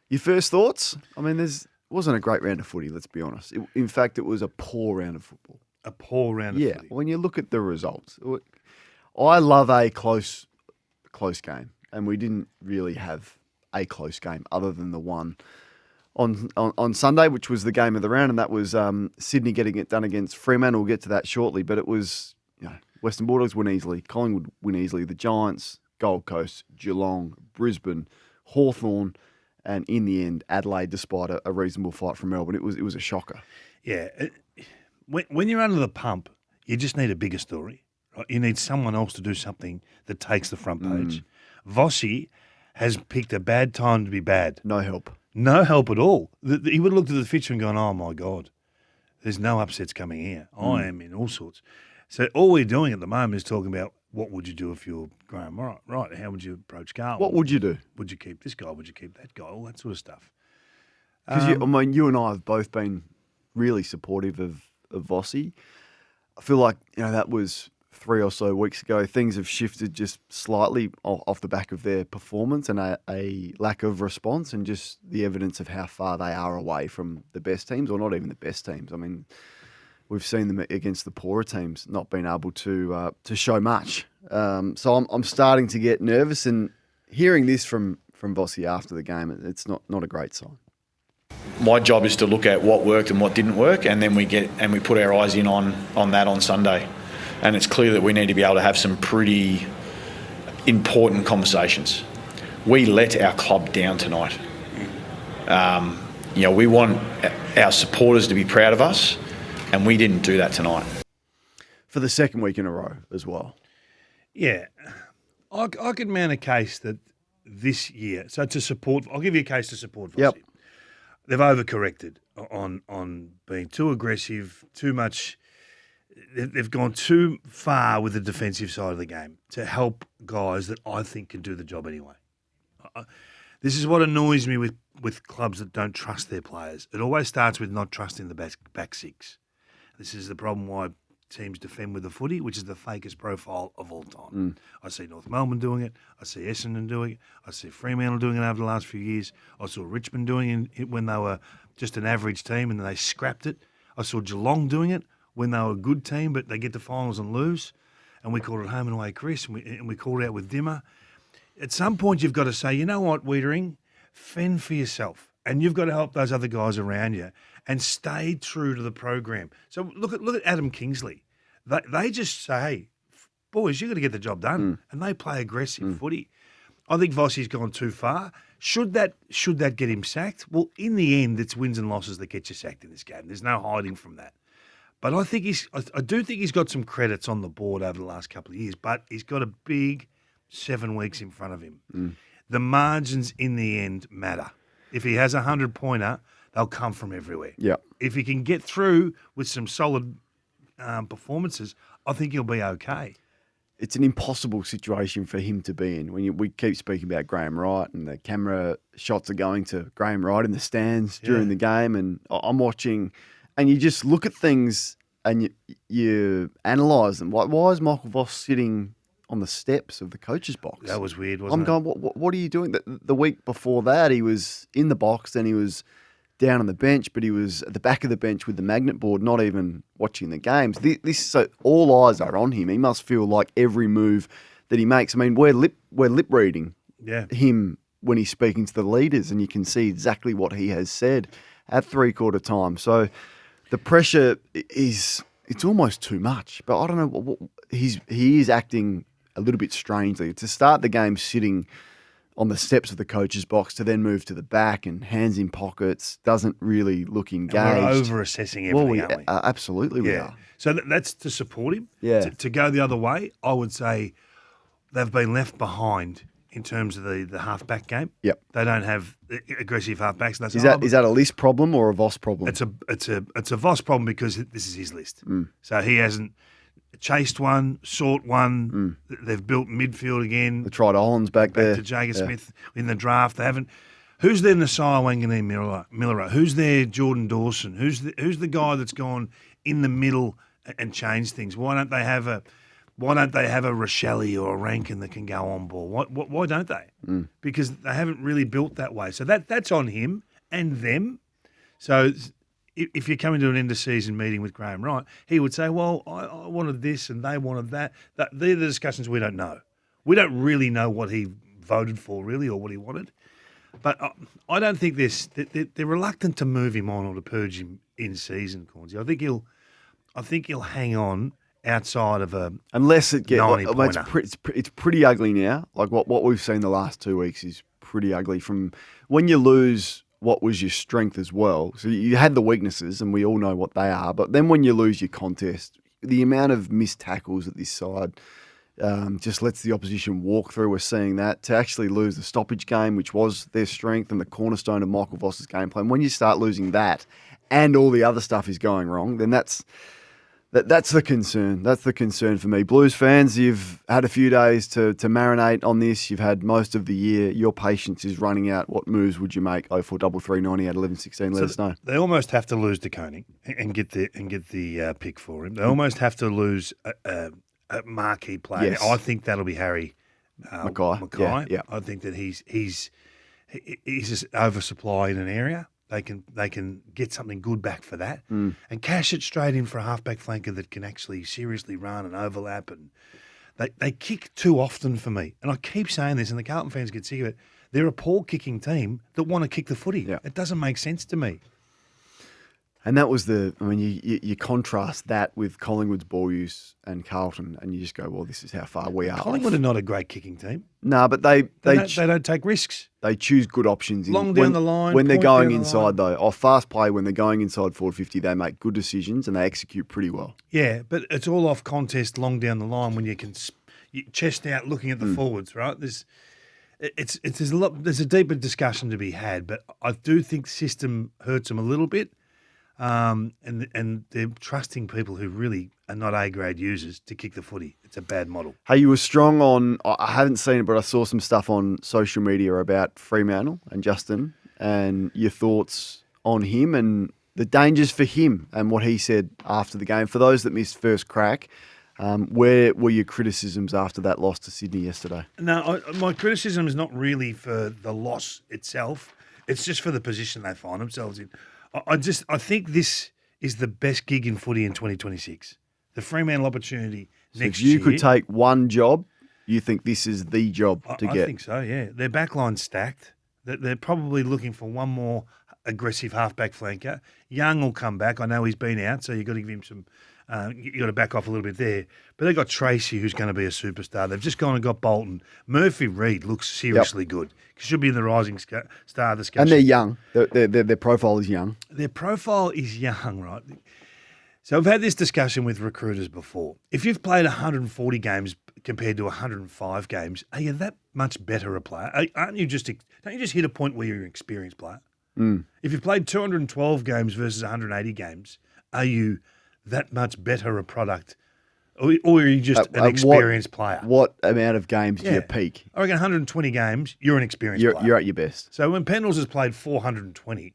Your first thoughts? I mean, wasn't a great round of footy, let's be honest. In fact, it was a poor round of football. A poor round of footy. When you look at the results, I love a close game, and we didn't really have a close game other than the one on Sunday, which was the game of the round, and that was Sydney getting it done against Fremantle. We'll get to that shortly, but it was Western Bulldogs win easily, Collingwood win easily, the Giants, Gold Coast, Geelong, Brisbane, Hawthorn, and in the end, Adelaide, despite a reasonable fight from Melbourne. It was a shocker. Yeah. When you're under the pump, you just need a bigger story. Right? You need someone else to do something that takes the front page. Vossi has picked a bad time to be bad. No help. No help at all. He would have looked at the fixture and gone, oh, my God, there's no upsets coming here. I am in all sorts. So all we're doing at the moment is talking about what would you do if you're Graham Wright? Right. How would you approach Carlton? What would you do? Would you keep this guy? Would you keep that guy? All that sort of stuff. Because you and I have both been really supportive of Vossi. I feel like that was 3 or so weeks ago. Things have shifted just slightly off the back of their performance and a lack of response, and just the evidence of how far they are away from the best teams, or not even the best teams. I mean, we've seen them against the poorer teams not being able to show much. So I'm starting to get nervous, and hearing this from Vossi after the game, it's not a great sign. My job is to look at what worked and what didn't work, and then we put our eyes in on that on Sunday. And it's clear that we need to be able to have some pretty important conversations. We let our club down tonight. We want our supporters to be proud of us, and we didn't do that tonight. For the second week in a row as well. Yeah. I could mount a case that this year, so to support, I'll give you a case to support Vossi. Yep. They've overcorrected on being too aggressive, too much. They've gone too far with the defensive side of the game to help guys that I think can do the job anyway. This is what annoys me with clubs that don't trust their players. It always starts with not trusting the back six. This is the problem why teams defend with the footy, which is the fakest profile of all time. I see North Melbourne doing it. I see Essendon doing it. I see Fremantle doing it over the last few years. I saw Richmond doing it when they were just an average team and they scrapped it. I saw Geelong doing it when they were a good team, but they get to finals and lose. And we called it home and away, Chris, and we called it out with Dimmer. At some point, you've got to say, you know what, Wiedering, fend for yourself. And you've got to help those other guys around you and stay true to the program. So look at Adam Kingsley. They just say, hey, boys, you've got to get the job done. And they play aggressive footy. I think Vossi's gone too far. Should that get him sacked? Well, in the end, it's wins and losses that get you sacked in this game. There's no hiding from that. But I do think he's got some credits on the board over the last couple of years, but he's got a big 7 weeks in front of him. The margins in the end matter. If he has a 100-pointer, they'll come from everywhere. Yep. If he can get through with some solid performances, I think he'll be okay. It's an impossible situation for him to be in. We keep speaking about Graham Wright, and the camera shots are going to Graham Wright in the stands during the game, and I'm watching, and you just look at things and you analyse them. Why is Michael Voss sitting on the steps of the coach's box? That was weird, wasn't it? I'm going, what are you doing? The week before that, he was in the box, then he was down on the bench, but he was at the back of the bench with the magnet board, not even watching the games. So all eyes are on him. He must feel like every move that he makes. I mean, we're lip reading him when he's speaking to the leaders, and you can see exactly what he has said at 3/4 time. So the pressure it's almost too much. But I don't know, he is acting a little bit strangely to start the game sitting on the steps of the coach's box, to then move to the back and hands in pockets, doesn't really look engaged. And we're over-assessing everything, aren't we? Absolutely we are. So that's to support him. Yeah. To go the other way, I would say they've been left behind in terms of the half-back game. Yep. They don't have aggressive half-backs. Is that a list problem or a Voss problem? It's a Voss problem because this is his list. So he hasn't chased one, sought one. They've built midfield again. They tried Ollens back there. To Jager Smith in the draft. They haven't. Who's their Nasiah Wanganeen-Miller? Who's their Jordan Dawson? Who's the guy that's gone in the middle and changed things? Why don't they have Why don't they have a Rochelle or a Rankin that can go on ball? Why don't they? Because they haven't really built that way. So that's on him and them. So if you're coming to an end-of-season meeting with Graham Wright, he would say, well, I wanted this and they wanted that. They're the discussions we don't know. We don't really know what he voted for, really, or what he wanted. But I don't think they're reluctant to move him on or to purge him in season, Cornsey. I think he'll hang on outside of a unless it gets. 90-pointer. It's pretty ugly now. Like what we've seen the last 2 weeks is pretty ugly. From when you lose what was your strength as well. So you had the weaknesses, and we all know what they are. But then when you lose your contest, the amount of missed tackles at this side just lets the opposition walk through. We're seeing that. To actually lose the stoppage game, which was their strength and the cornerstone of Michael Voss's game plan, when you start losing that and all the other stuff is going wrong, then that's the concern. That's the concern for me. Blues fans, you've had a few days to marinate on this. You've had most of the year. Your patience is running out. What moves would you make? 043390 at 1116. Let us know. They almost have to lose to Koning and get the pick for him. They almost have to lose a marquee player. Yes. I think that'll be Harry Mackay. Yeah. I think that he's just oversupply in an area. They can get something good back for that and cash it straight in for a halfback flanker that can actually seriously run and overlap. And they kick too often for me. And I keep saying this, and the Carlton fans get sick of it. They're a poor kicking team that want to kick the footy. Yeah. It doesn't make sense to me. And that was you contrast that with Collingwood's ball use and Carlton, and you just go, well, this is how far we are. Collingwood are not a great kicking team. No, but they don't take risks. They choose good options. Long down the line. When they're point going down the inside, line. though, off fast play, when they're going inside forward 50, they make good decisions and they execute pretty well. Yeah, but it's all off contest long down the line when you can chest out looking at the forwards, right? There's a deeper discussion to be had, but I do think the system hurts them a little bit. And they're trusting people who really are not A-grade users to kick the footy. It's a bad model. Hey, you were strong on, I haven't seen it, but I saw some stuff on social media about Fremantle and Justin and your thoughts on him and the dangers for him and what he said after the game. For those that missed first crack, where were your criticisms after that loss to Sydney yesterday? No, my criticism is not really for the loss itself. It's just for the position they find themselves in. I think this is the best gig in footy in 2026. The Fremantle opportunity next year. If you could take one job, you think this is the job to get? I think so, yeah. Their backline's stacked. They're probably looking for one more aggressive halfback flanker. Young will come back. I know he's been out, so you've got to give him some you got to back off a little bit there. But they've got Tracy, who's going to be a superstar. They've just gone and got Bolton. Murphy Reid looks seriously good. Should be in the rising star discussion. And they're young. Their profile is young. Their profile is young, right? So I've had this discussion with recruiters before. If you've played 140 games compared to 105 games, are you that much better a player? Don't you just hit a point where you're an experienced player? If you've played 212 games versus 180 games, are you that much better a product, or are you just an experienced player? What amount of games do you peak? I reckon 120 games, you're an experienced player. You're at your best. So when Pendles has played 420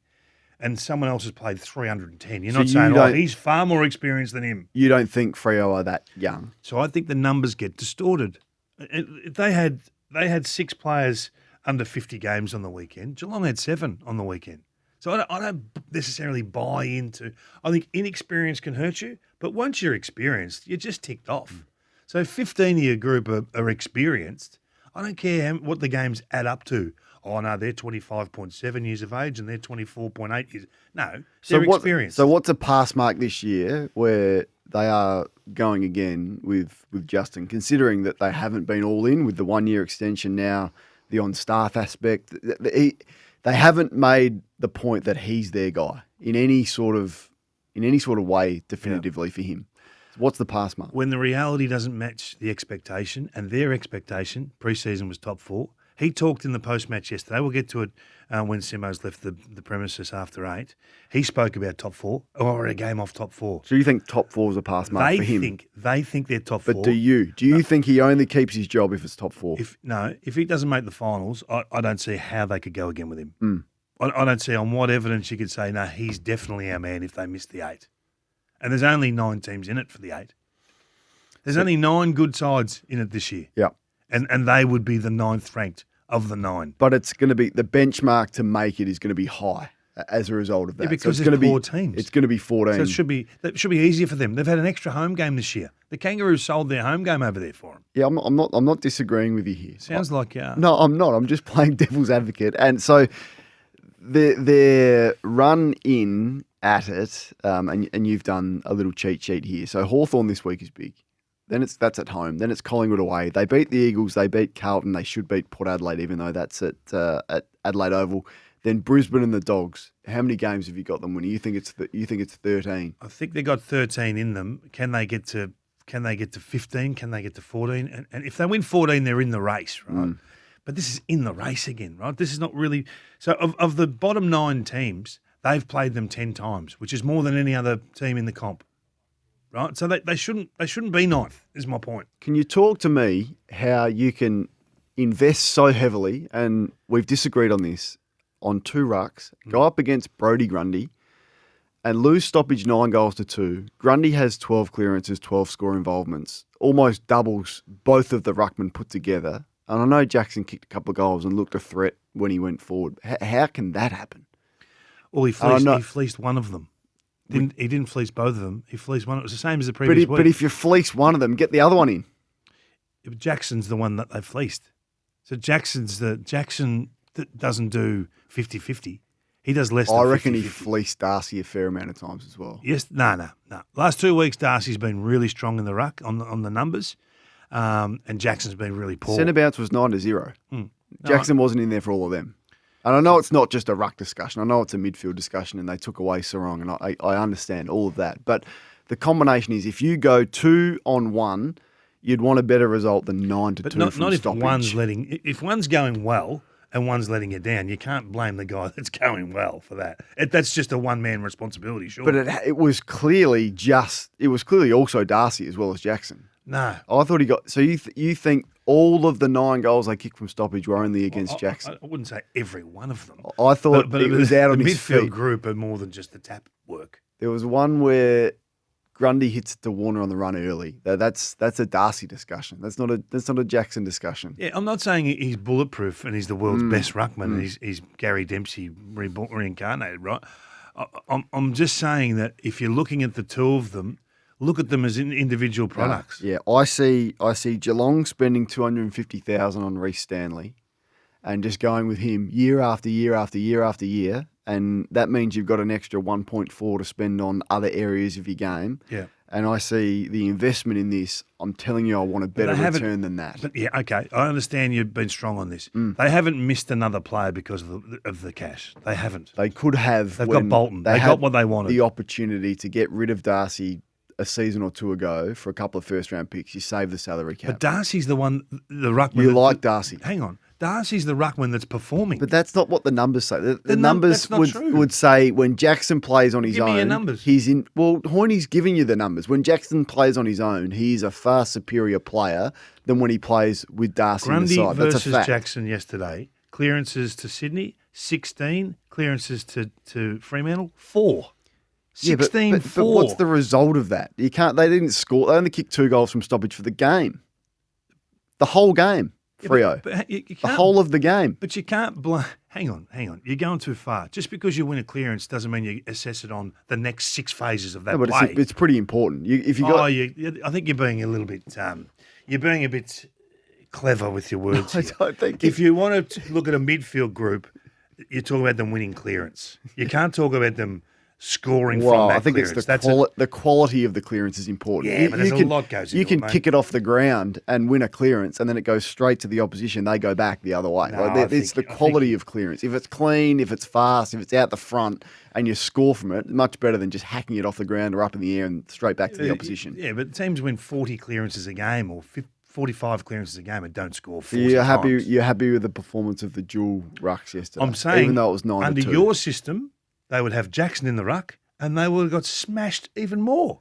and someone else has played 310, you're not saying, he's far more experienced than him. You don't think Freo are that young? So I think the numbers get distorted. They had 6 players under 50 games on the weekend. Geelong had 7 on the weekend. So I don't necessarily buy into. I think inexperience can hurt you, but once you're experienced, you're just ticked off. So 15 of your group are experienced. I don't care what the games add up to. Oh, no, they're 25.7 years of age and they're 24.8 years. No, they're experienced. So what's a pass mark this year where they are going again with Justin, considering that they haven't been all in with the 1-year extension now, the on-staff aspect? They haven't made the point that he's their guy in any sort of way definitively for him. So what's the pass mark? When the reality doesn't match the expectation, and their expectation, pre-season was top 4. He talked in the post-match yesterday. We'll get to it when Simo's left the premises after 8. He spoke about top 4 or a game off top 4. So you think top 4 is a pass mark for him? They think they're top 4. But do you? Do you think he only keeps his job if it's top 4? If he doesn't make the finals, I don't see how they could go again with him. I don't see on what evidence you could say, no, he's definitely our man if they miss the 8. And there's only 9 teams in it for the 8. There's only 9 good sides in it this year. Yeah. And they would be the 9th ranked of the 9. But it's going to be the benchmark to make it is going to be high as a result of that. Yeah, because it's there's going to 4 be teams. It's going to be 14. So that should be easier for them. They've had an extra home game this year. The Kangaroos sold their home game over there for them. Yeah, I'm not disagreeing with you here. Sounds like No, I'm not. I'm just playing devil's advocate. And so their run in at it, and you've done a little cheat sheet here. So Hawthorn this week is big. Then that's at home. Then it's Collingwood away. They beat the Eagles. They beat Carlton. They should beat Port Adelaide, even though that's at Adelaide Oval. Then Brisbane and the Dogs. How many games have you got them winning? You think it's 13? I think they got 13 in them. Can they get to 15? Can they get to 14? And if they win 14, they're in the race, right? But this is in the race again, right? This is not really so. Of the bottom 9 teams, they've played them 10 times, which is more than any other team in the comp, right? So they shouldn't be ninth. Is my point. Can you talk to me how you can invest so heavily, and we've disagreed on this, on 2 rucks, go up against Brodie Grundy and lose stoppage 9-2. Grundy has 12 clearances, 12 score involvements, almost doubles both of the ruckmen put together. And I know Jackson kicked a couple of goals and looked a threat when he went forward. How can that happen? Well, he fleeced one of them. He didn't fleece both of them. He fleeced one. It was the same as the previous week. But if you fleece one of them, get the other one in. Yeah, Jackson's the one that they fleeced. So Jackson that doesn't do 50-50. He does less than 50-50. I reckon he fleeced Darcy a fair amount of times as well. Yes, no. Last 2 weeks, Darcy's been really strong in the ruck on the numbers, and Jackson's been really poor. Centre bounce was 9-0. Jackson wasn't in there for all of them. And I know it's not just a ruck discussion. I know it's a midfield discussion, and they took away Sarong, and I understand all of that. But the combination is if you go 2-on-1, you'd want a better result than 9-2 but from not if stoppage. if one's going well and one's letting you down. You can't blame the guy that's going well for that. That's just a one-man responsibility, sure. But it was clearly also Darcy as well as Jackson. No. I thought he got... So you think all of the 9 goals they kicked from stoppage were only against Jackson? I wouldn't say every one of them. I thought but it was out on the his midfield feet. group are more than just the tap work. There was one where Grundy hits it to Warner on the run early. That's a Darcy discussion. That's not a Jackson discussion. Yeah, I'm not saying he's bulletproof and he's the world's best ruckman. He's Gary Dempsey reincarnated, right? I'm just saying that if you're looking at the 2 of them, look at them as individual products. Yeah, I see Geelong spending $250,000 on Reece Stanley, and just going with him year after year after year after year. And that means you've got an extra 1.4 to spend on other areas of your game. Yeah. And I see the investment in this. I'm telling you, I want a better return than that. But yeah, okay. I understand you've been strong on this. They haven't missed another player because of the cash. They haven't. They could have. They've got Bolton. They got what they wanted. The opportunity to get rid of Darcy a season or 2 ago for a couple of first-round picks. You save the salary cap. But Darcy's the one, the ruckman. You like Darcy. Hang on. Darcy's the ruckman that's performing. But that's not what the numbers say. The numbers would say when Jackson plays on his own. Give me your numbers. He's in. Well, Hoyney's giving you the numbers. When Jackson plays on his own, he's a far superior player than when he plays with Darcy on the side. Grundy That's a versus fact. Jackson yesterday. Clearances to Sydney, 16. Clearances to Fremantle, 4. 16, but 4. what's the result of that? You can't. They didn't score. They only kicked 2 goals from stoppage for the game. The whole game. Freo. But you the can't, whole of the game. But you can't blame. Hang on. You're going too far. Just because you win a clearance doesn't mean you assess it on the next 6 phases of that No, but play. it's pretty important. I think you're being a little bit. You're being a bit clever with your words. I here. don't think. If you want to look at a midfield group, you're talking about them winning clearance. You can't talk about them scoring from that I think clearance. it's the quality of the clearance is important. Yeah, but there's a lot goes into it, You can mate. kick it off the ground and win a clearance, and then it goes straight to the opposition. They go back the other way. No, It's the quality of clearance. If it's clean, if it's fast, if it's out the front, and you score from it, much better than just hacking it off the ground or up in the air and straight back to the opposition. Yeah, but teams win 40 clearances a game or 45 clearances a game and don't score 40 You're times. happy with the performance of the dual rucks yesterday? I'm saying, even though it was 9-2. under your system, they would have Jackson in the ruck and they would have got smashed even more.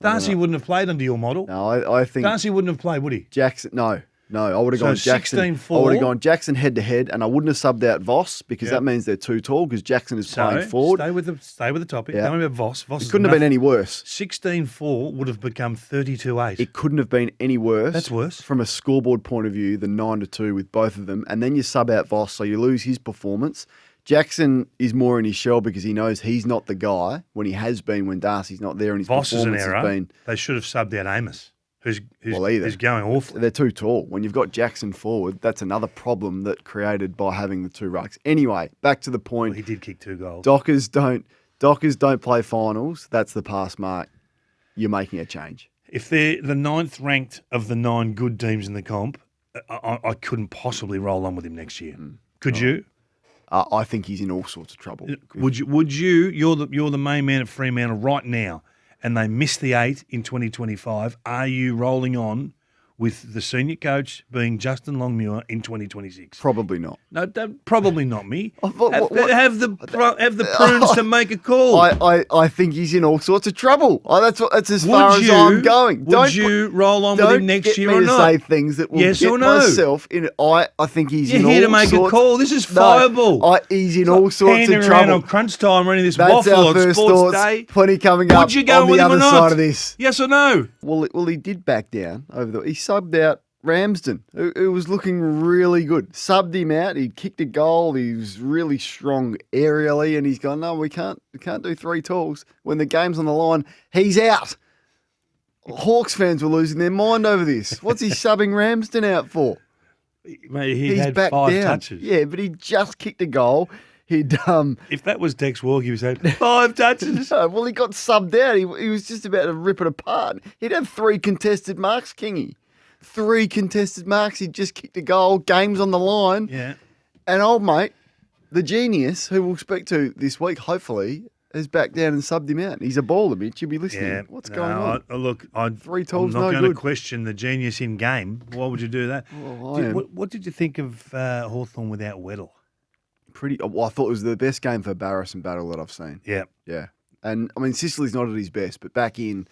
Darcy wouldn't have played under your model. No, I think Darcy wouldn't have played, would he? Jackson. No, No, I would have gone Jackson. 16-4. I would have gone Jackson head to head, and I wouldn't have subbed out Voss because that means they're too tall. Because Jackson is playing forward. Stay with the topic. Yeah. Don't worry about Voss. Voss It couldn't have been any worse. 16-4 would have become 32-8. It couldn't have been any worse. That's worse from a scoreboard point of view than 9-2 with both of them, and then you sub out Voss, so you lose his performance. Jackson is more in his shell because he knows he's not the guy when he has been when Darcy's not there, and his Voss is an performance error. has been. They should have subbed out Amos, who's either. going awfully. They're too tall. When you've got Jackson forward, that's another problem that created by having the two rucks. Anyway, back to the point. Well, he did kick 2 goals. Dockers don't play finals. That's the pass mark. You're making a change. If they're the 9th ranked of the 9 good teams in the comp, I couldn't possibly roll on with him next year. Could you? I think he's in all sorts of trouble. Would you? You're the main man at Fremantle right now, and they missed the 8 in 2025. Are you rolling on with the senior coach being Justin Longmuir in 2026? Probably not. No, probably not me. What? Have the prunes to make a call. I think he's in all sorts of trouble. That's as far as I'm going. Would you roll on with him next year or not? Don't get me to say things that will yes get or no? myself in. I think he's in all sorts. You're here to make a call. This is fireable. He's in all sorts of around trouble. On crunch time, running this That's waffle our on first Sports thoughts. Day. Plenty coming up Would you go on with the him or other not? side of this. Yes or no? Well, he did back down over he subbed out Ramsden, who was looking really good. Subbed him out. He kicked a goal. He was really strong aerially, and he's gone, no, we can't do 3 talls. When the game's on the line, he's out. Hawks fans were losing their mind over this. What's he subbing Ramsden out for? Mate, He's had back 5 down. touches. Yeah, but he just kicked a goal. He'd If that was Dex Walk, he was had 5 touches. no, well, he got subbed out. He was just about to rip it apart. He'd had 3 contested marks, Kingy. 3 contested marks. He'd just kicked a goal. Game's on the line. Yeah. And old mate, the genius, who we'll speak to this week, hopefully, has backed down and subbed him out. He's a baller, Mitch. You'll be listening. Yeah. What's going on? Look, 3 I'm talls, not no going to good. question the genius in game. Why would you do that? Well, I am. What did you think of Hawthorn without Weddle? Well, I thought it was the best game for Barris and Battle that I've seen. Yeah. Yeah. And, I mean, Sicily's not at his best, but back in,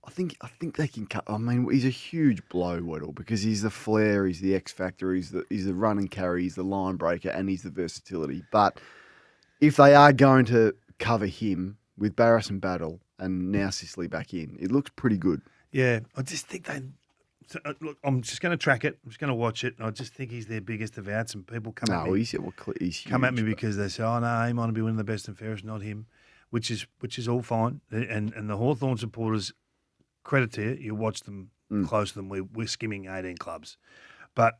I think they can cut. I mean, he's a huge blow, Weddle, because he's the flair, he's the X factor, he's the run and carry, he's the line breaker, and he's the versatility. But if they are going to cover him with Barris and Battle and now Sicily back in, it looks pretty good. Yeah. I just think they. Look, I'm just going to track it. I'm just going to watch it. I just think he's their biggest of outs, and people come at me. He's huge, Come at me because they say, "Oh no, he might be winning the best and fairest, not him," which is all fine. And the Hawthorn supporters, credit to you, you watch them close to them. We're skimming 18 clubs, but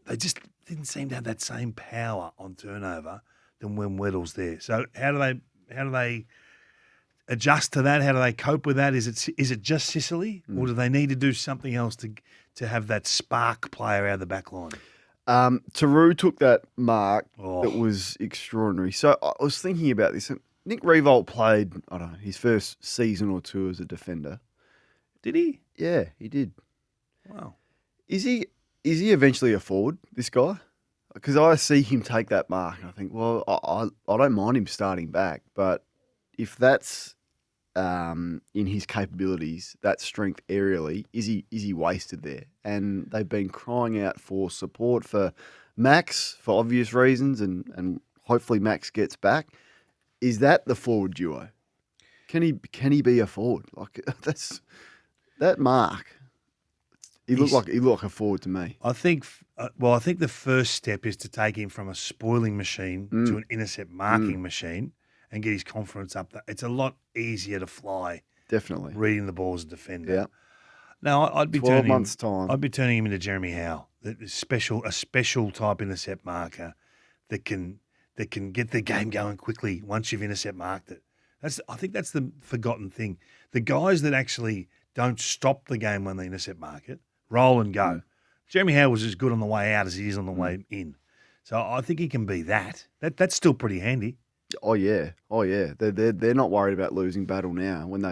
they just didn't seem to have that same power on turnover than when Weddle's there. So how do they adjust to that? How do they cope with that? Is it just Sicily, or do they need to do something else to have that spark player out of the back line? Taru took that mark that was extraordinary. So I was thinking about this. Nick Rewalt played, I don't know, his first season or 2 as a defender. Did he? Yeah, he did. Wow. Is he eventually a forward, this guy? Because I see him take that mark and I think, well, I don't mind him starting back, but if that's in his capabilities, that strength aerially, is he wasted there? And they've been crying out for support for Max for obvious reasons, and hopefully Max gets back. Is that the forward duo? Can he be a forward? Like that mark. He looked like a forward to me. I think the first step is to take him from a spoiling machine to an intercept marking machine and get his confidence up. It's a lot easier to fly. Definitely. Reading the ball as a defender. Yeah. Now, I'd be 12 months' time. I'd be turning him into Jeremy Howe, a special type intercept marker that can get the game going quickly once you've intercept marked it. I think that's the forgotten thing. The guys that actually don't stop the game when they intercept mark it, roll and go. Jeremy Howe was as good on the way out as he is on the way in. So I think he can be that. That's still pretty handy. Oh yeah. They're not worried about losing Battle now when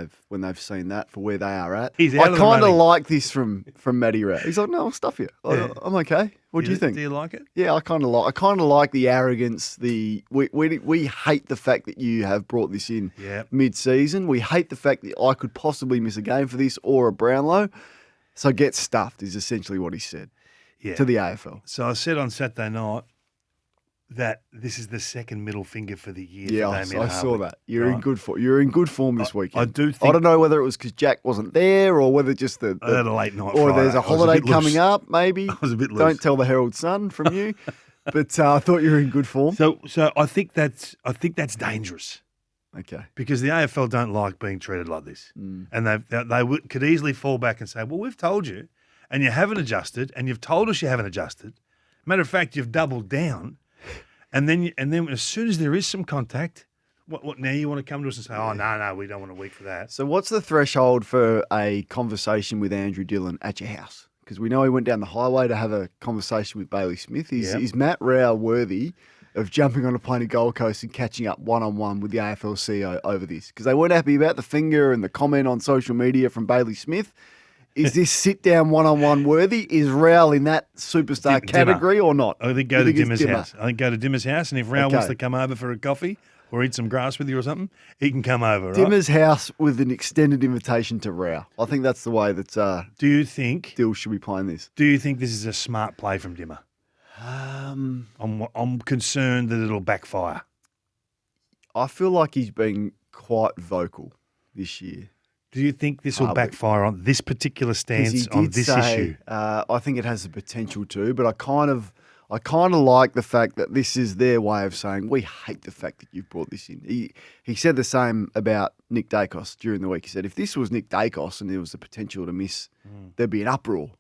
they've seen that for where they are at. He's out I of the kind of running. like this from Matty Rat. He's like, no, I'll stuff you. I'm okay. What do you think? Do you like it? Yeah, I kind of like the arrogance. We hate the fact that you have brought this in mid-season. We hate the fact that I could possibly miss a game for this or a Brownlow. So get stuffed is essentially what he said Yeah. to the AFL. So I said on Saturday night that this is the second middle finger for the year. Yeah, for I Damien saw Harley, that. You're in right? good form. You're in good form this weekend. I do I think don't know whether it was because Jack wasn't there or whether just I had a late night or Friday. there's a I was holiday bit loose. coming up. Maybe I was a bit loose. Don't tell the Herald Sun from you. But I thought you were in good form. So I think that's dangerous Okay. because the AFL don't like being treated like this, Mm. and could easily fall back and say, "Well, we've told you, and you haven't adjusted, and you've told us you haven't adjusted. Matter of fact, you've doubled down, and then as soon as there is some contact, what now you want to come to us and say, oh no, we don't want a week for that." So what's the threshold for a conversation with Andrew Dillon at your house? Because we know he went down the highway to have a conversation with Bailey Smith. Is Matt Rowell worthy of jumping on a plane to Gold Coast and catching up one-on-one with the AFL CEO over this? Because they weren't happy about the finger and the comment on social media from Bailey Smith. Is this sit-down one-on-one worthy? Is Rowell in that superstar category or not? I think go to Dimmer's house. I think go to Dimmer's house, and if Rowell wants to come over for a coffee or eat some grass with you or something, he can come over, right? Dimmer's house with an extended invitation to Rowell. I think that's the way that Do you think Dill should be playing this. this is a smart play from Dimmer? I'm concerned that it'll backfire. I feel like he's been quite vocal this year. Do you think this will Hardly. backfire on this particular 'Cause he stance on did this say, issue? I think it has the potential to, but I kind of like the fact that this is their way of saying we hate the fact that you've brought this in. He said the same about Nick Dacos during the week. He said if this was Nick Dacos and there was the potential to miss, there'd be an uproar.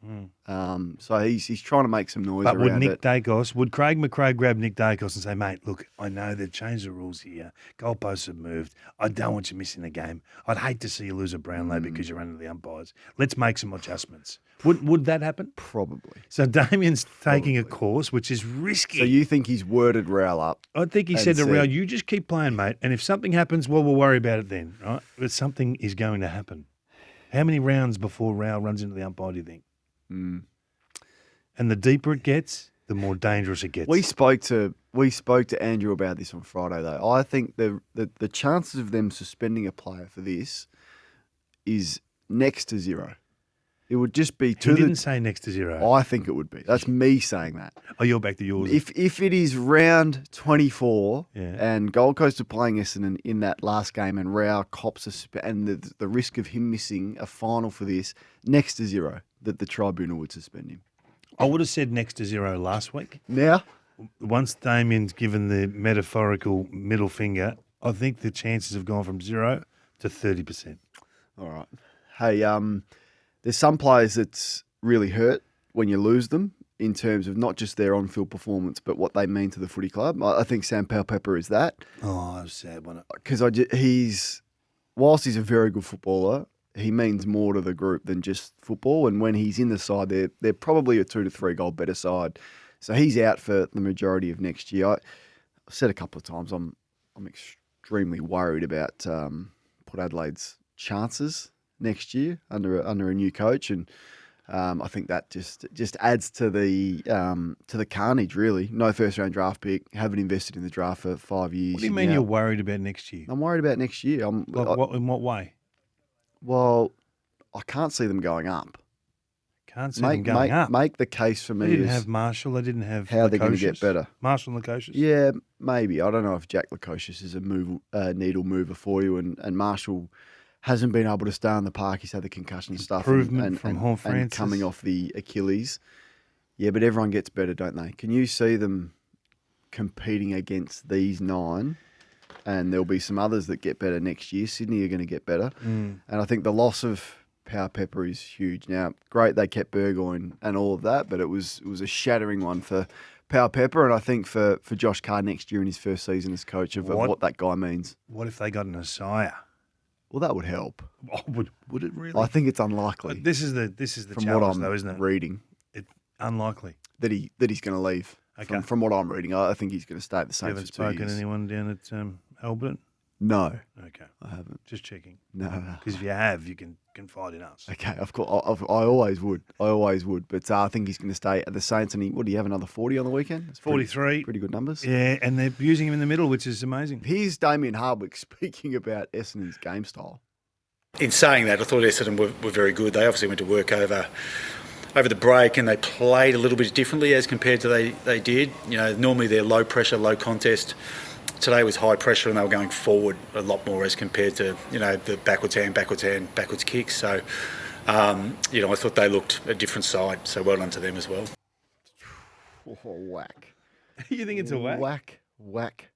So he's trying to make some noise But around it. would Craig McRae grab Nick Dacos and say, mate, look, I know they've changed the rules here. Goalposts have moved. I don't want you missing the game. I'd hate to see you lose a Brownlow because you're under the umpires. Let's make some adjustments. Would that happen? Probably. So Damien's taking a course which is risky. So you think he's worded Rowell up? I think he and said to said- Rowell, you just keep playing, mate, and if something happens, well, we'll worry about it then, right? But something is going to happen. How many rounds before Rowell runs into the umpire do you think? And the deeper it gets, the more dangerous it gets. We spoke to Andrew about this on Friday though. I think the chances of them suspending a player for this is next to zero. It would just be He to didn't say next to zero. I think it would be. That's me saying that. Oh, you're back to yours. If it is round 24 Yeah. and Gold Coast are playing Essendon in that last game and Rowell cops and the risk of him missing a final for this next to zero, that the tribunal would suspend him. I would have said next to zero last week. Now, Once Damien's given the metaphorical middle finger, I think the chances have gone from 0 to 30%. all right. Hey, there's some players that's really hurt when you lose them in terms of not just their on-field performance, but what they mean to the footy club. I think Sam Powell-Pepper is that. Oh, I was sad when Because whilst he's a very good footballer, he means more to the group than just football. And when he's in the side, they're probably a 2 to 3 goal better side. So he's out for the majority of next year. I've said a couple of times I'm extremely worried about Port Adelaide's chances next year under a new coach, and I think that just adds to the carnage. Really, no first round draft pick, haven't invested in the draft for 5 years. What do you mean you're worried about next year? I'm worried about next year. In what way? Well, I can't see them going up. Can't see them going up. Make the case for me. They didn't as have Marshall. They didn't have how they're going to Lukosius. get better. Marshall and Lukosius? Yeah, maybe. I don't know if Jack Lukosius is a needle mover for you, and Marshall hasn't been able to stay on the park. He's had the concussion stuff. Improvement from Hall and Francis. coming off the Achilles. Yeah, but everyone gets better, don't they? Can you see them competing against these 9? And there'll be some others that get better next year. Sydney are going to get better. And I think the loss of Powell-Pepper is huge. Now, great they kept Burgoyne and all of that, but it was a shattering one for Powell-Pepper, and I think for Josh Carr next year in his first season as coach of what that guy means. What if they got an Isaiah? Well, that would help. Oh, would it really? I think it's unlikely. But this is the from challenge, what I'm though, isn't it? reading, Unlikely. that he's going to leave. Okay. From what I'm reading, I think he's going to stay at the You Saints haven't for 2 spoken years. to anyone down at Albert? No, Okay. I haven't. Just checking. No. Because if you have, you can confide in us. Okay, of course. I always would. But I think he's going to stay at the Saints. And do you have another 40 on the weekend? That's 43. Pretty good numbers. Yeah, and they're using him in the middle, which is amazing. Here's Damien Hardwick speaking about Essendon's game style. In saying that, I thought Essendon were very good. They obviously went to work over the break, and they played a little bit differently as compared to they did. Normally they're low pressure, low contest. Today was high pressure, and they were going forward a lot more as compared to the backwards hand, backwards kicks. So I thought they looked a different side. So well done to them as well. Oh, whack. You think it's a whack? Whack.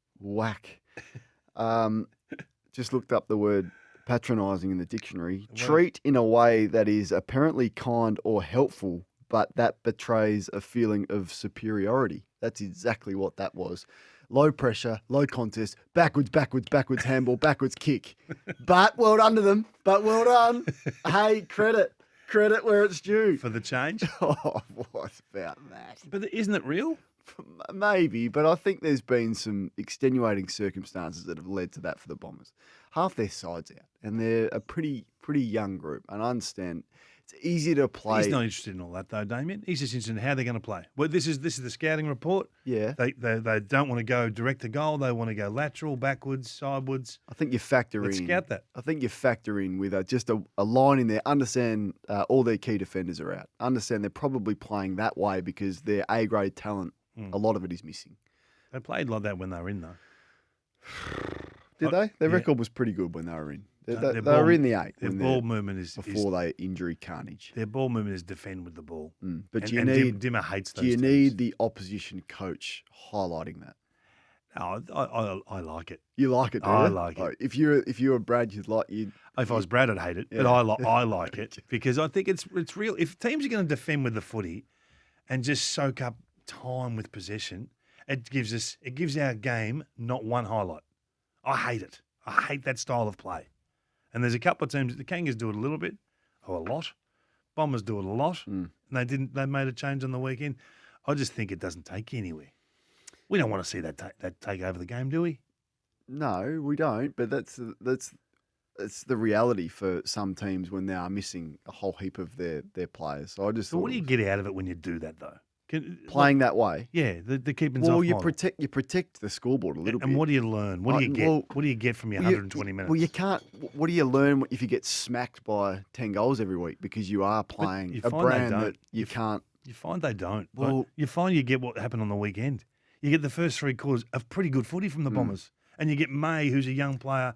Just looked up the word patronising in the dictionary. Treat in a way that is apparently kind or helpful, but that betrays a feeling of superiority. That's exactly what that was. Low pressure, low contest, backwards, handball, backwards kick. But well done to them. But well done. Hey, credit where it's due. For the change? Oh, what about that? But isn't it real? Maybe, but I think there's been some extenuating circumstances that have led to that for the Bombers. Half their side's out, and they're a pretty young group. And I understand it's easy to play. He's not interested in all that, though, Damien. He's just interested in how they're going to play. Well, this is the scouting report. Yeah, they don't want to go direct to goal. They want to go lateral, backwards, sidewards. I think you factor Let's in. Scout that. I think you factor in with just a line in there. Understand all their key defenders are out. Understand they're probably playing that way because their A-grade talent. A lot of it is missing. They played like that when they were in, though. Did they? Their record was pretty good when they were in. They were in the 8. Their ball movement is before they injury carnage. Their ball movement is defend with the ball. But Dimmer hates those. Do you need the opposition coach highlighting that? No, I like it. You like it, do you? I like it. Oh, if you were Brad, you'd like you. If I was Brad, I'd hate it, but I like it because I think it's real. If teams are going to defend with the footy and just soak up time with possession, it gives our game not one highlight. I hate it. I hate that style of play. And there's a couple of teams. The Kangas do it a little bit, or a lot. Bombers do it a lot, and they made a change on the weekend. I just think it doesn't take you anywhere. We don't want to see that take over the game, do we? No, we don't. But that's the reality for some teams when they are missing a whole heap of their players. So I just. So what do you get out of it when you do that, though? Playing that way? Yeah, the keeping. Well, you protect the scoreboard a little bit. And what do you learn? What do you get? What do you get from your 120 minutes? Well, you can't. What do you learn if you get smacked by 10 goals every week because you are playing a brand that you can't? You find they don't. Well, you find you get what happened on the weekend. You get the first 3 quarters of pretty good footy from the Bombers, and you get May, who's a young player,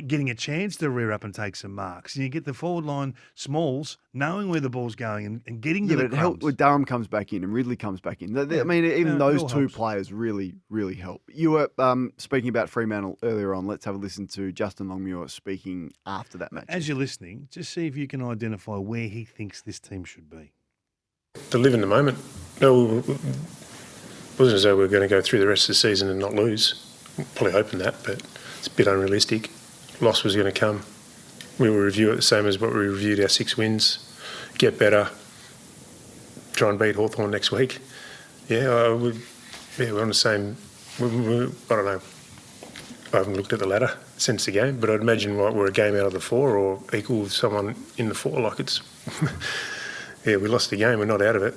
getting a chance to rear up and take some marks. And you get the forward line Smalls knowing where the ball's going and getting to the crumbs. But it helped when Durham comes back in and Ridley comes back in. I mean, even those two players really, really help. You were speaking about Fremantle earlier on. Let's have a listen to Justin Longmuir speaking after that match. As you're listening, just see if you can identify where he thinks this team should be. To live in the moment. No, it wasn't as though we were going to go through the rest of the season and not lose. Probably hoping that, but it's a bit unrealistic. Loss was going to come. We will review it the same as what we reviewed our 6 wins. Get better. Try and beat Hawthorn next week. Yeah, we're on the same. I don't know. I haven't looked at the ladder since the game, but I'd imagine we're a game out of the 4 or equal with someone in the 4. Like it's. Yeah, we lost the game. We're not out of it.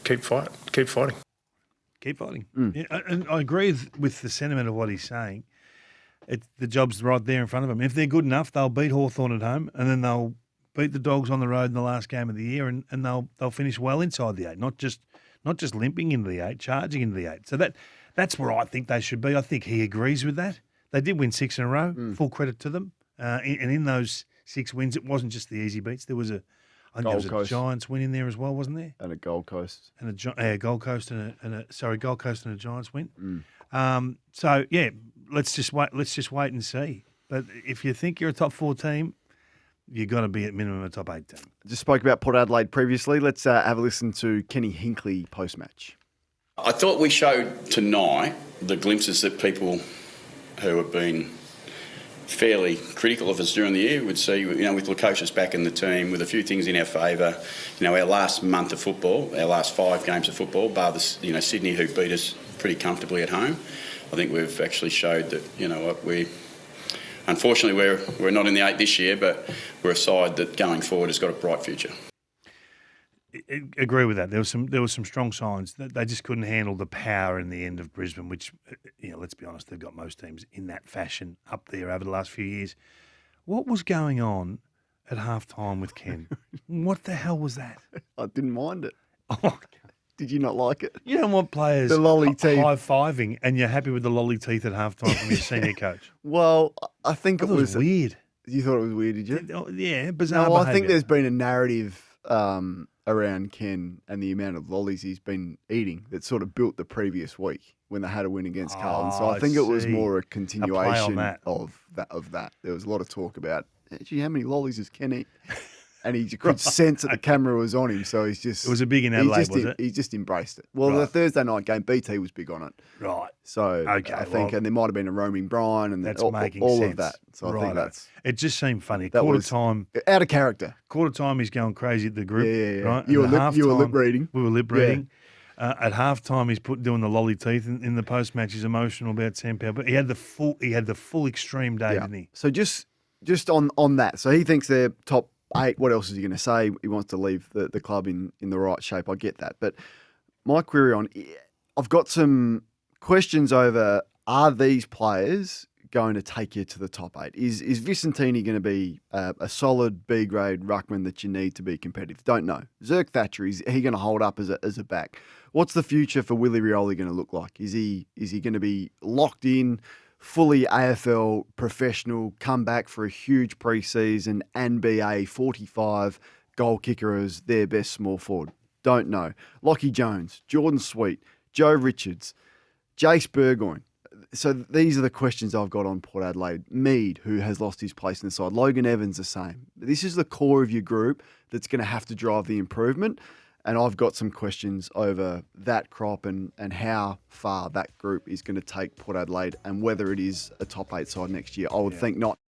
Keep fighting. Keep fighting. Yeah, and I agree with the sentiment of what he's saying. The job's right there in front of them. If they're good enough, they'll beat Hawthorn at home, and then they'll beat the Dogs on the road in the last game of the year, and they'll finish well inside the 8, not just limping into the 8, charging into the 8. So that's where I think they should be. I think he agrees with that. They did win 6 in a row. Full credit to them. And in those 6 wins, it wasn't just the easy beats. There was a Giants win in there as well, wasn't there? And a Gold Coast. And Gold Coast and Gold Coast and a Giants win. So yeah, let's just wait and see. But if you think you're a top 4 team, you've got to be at minimum a top 8 team. Just spoke about Port Adelaide previously. Let's have a listen to Kenny Hinkley post-match. I thought we showed tonight the glimpses that people who have been fairly critical of us during the year would see, with Lukosius back in the team, with a few things in our favour. Our last month of football, our last 5 games of football, bar the Sydney, who beat us pretty comfortably at home. I think we've actually showed that, unfortunately we're not in the 8 this year, but we're a side that going forward has got a bright future. I agree with that. There was some strong signs that they just couldn't handle the power in the end of Brisbane, which, let's be honest, they've got most teams in that fashion up there over the last few years. What was going on at halftime with Ken? What the hell was that? I didn't mind it. Oh, Did you not like it? you don't want players The lolly teeth. high-fiving and you're happy with the lolly teeth at halftime from your senior coach. Well, I think I it thought it was was weird. You thought it was weird, did you? Yeah, bizarre No, I think behaviour. there's been a narrative around Ken and the amount of lollies he's been eating that sort of built the previous week when they had a win against Carlton. So Oh, I think it was see. more a on continuation that. of that. There was a lot of talk about, gee, how many lollies does Ken eat? And he could sense that the camera was on him, so he's just... It was a big in Adelaide, was it? He just embraced it. Well, the Right. Thursday night game, BT was big on it. Right. So Okay, I think, well, and there might have been a roaming Brian and That's all, making all sense. of that. So I think Righto. that's... It just seemed funny. That Quarter was time, out of character. he's going crazy at the group. Yeah. Right? You were And at lip halftime- reading. We were lip Yeah. reading. At halftime, he's doing the lolly teeth. In the post match, he's emotional about Sam Powell. But he had the full extreme day, didn't he? So just on that. So he thinks they're top 8. What else is he going to say? He wants to leave the club in the right shape. I get that. But my query on, I've got some questions over, are these players going to take you to the top 8? Is Vicentini going to be a solid B-grade ruckman that you need to be competitive? Don't know. Zerk Thatcher, is he going to hold up as a back? What's the future for Willie Rioli going to look like? Is he going to be locked in, fully AFL professional, come back for a huge pre-season and be a 45 goal kicker as their best small forward? Don't know. Lockie Jones, Jordan Sweet, Joe Richards, Jace Burgoyne. So these are the questions I've got on Port Adelaide. Mead, who has lost his place in the side. Logan Evans, the same. This is the core of your group that's going to have to drive the improvement. And I've got some questions over that crop and how far that group is going to take Port Adelaide and whether it is a top 8 side next year. I would think not.